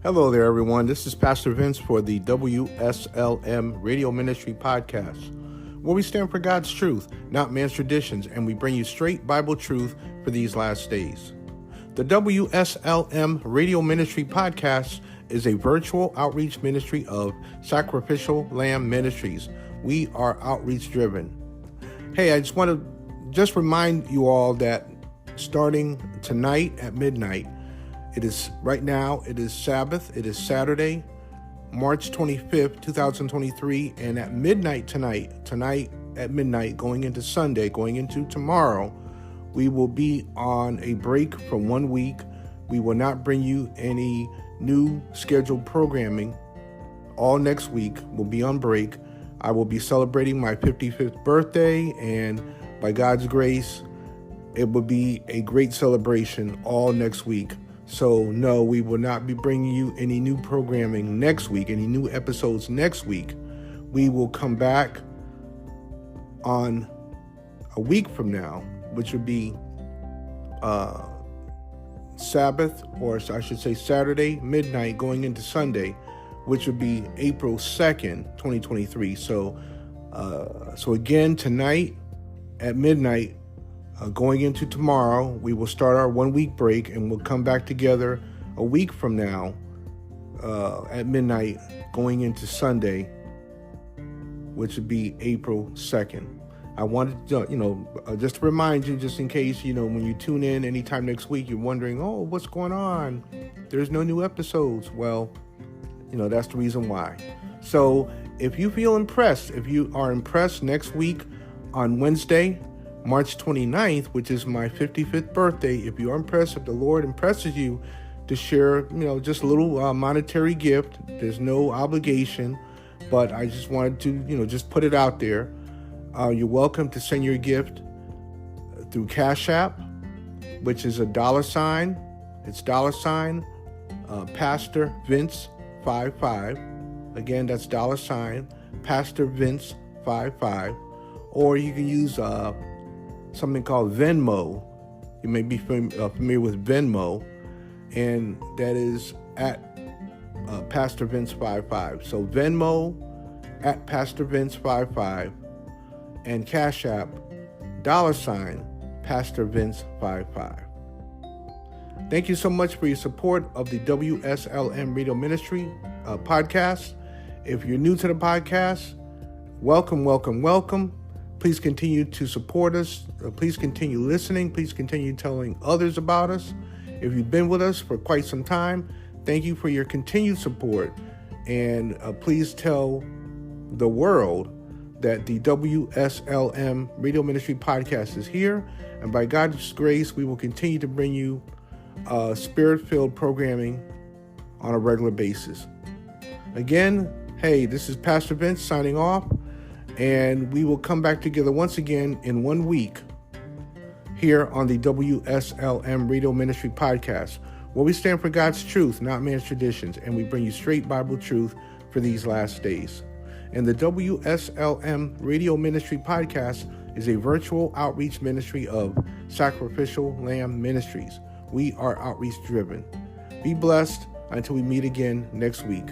Hello there, everyone. This is Pastor Vince for the WSLM Radio Ministry Podcast, where we stand for God's truth, not man's traditions, and we bring you straight Bible truth for these last days. The WSLM Radio Ministry Podcast is a virtual outreach ministry of Sacrificial Lamb Ministries. We are outreach driven. Hey, I just want to remind you all that starting tonight at midnight, it is Sabbath. It is Saturday, March 25th, 2023. And at midnight tonight at midnight, going into Sunday, going into tomorrow, we will be on a break for 1 week. We will not bring you any new scheduled programming. All next week we'll be on break. I will be celebrating my 55th birthday, and by God's grace, it will be a great celebration all next week. So no, we will not be bringing you any new programming next week, any new episodes next week. We will come back on a week from now, which would be Sabbath, or I should say Saturday, midnight, going into Sunday, which would be April 2nd, 2023. So again, tonight at midnight, going into tomorrow, we will start our 1 week break, and we'll come back together a week from now at midnight, going into Sunday, which would be April 2nd. I wanted to, just to remind you, just in case, when you tune in anytime next week, you're wondering, oh, what's going on? There's no new episodes. Well, that's the reason why. So if you feel impressed, if you are impressed next week on Wednesday, March 29th, which is my 55th birthday, if you are impressed, if the Lord impresses you to share, just a little monetary gift, there's no obligation, but I just wanted to, just put it out there. You're welcome to send your gift through Cash App, which is $. It's $, Pastor Vince 55. Again, that's $, Pastor Vince 55. Or you can use something called Venmo. You may be familiar with Venmo, and that is at Pastor Vince 55. So Venmo at Pastor Vince 55, and Cash App $, Pastor Vince 55. Thank you so much for your support of the WSLM Radio Ministry podcast. If you're new to the podcast, welcome. Please continue to support us. Please continue listening. Please continue telling others about us. If you've been with us for quite some time, thank you for your continued support. And please tell the world that the WSLM Radio Ministry Podcast is here. And by God's grace, we will continue to bring you spirit-filled programming on a regular basis. Again, hey, this is Pastor Vince signing off. And we will come back together once again in 1 week here on the WSLM Radio Ministry Podcast, where we stand for God's truth, not man's traditions, and we bring you straight Bible truth for these last days. And the WSLM Radio Ministry Podcast is a virtual outreach ministry of Sacrificial Lamb Ministries. We are outreach driven. Be blessed until we meet again next week.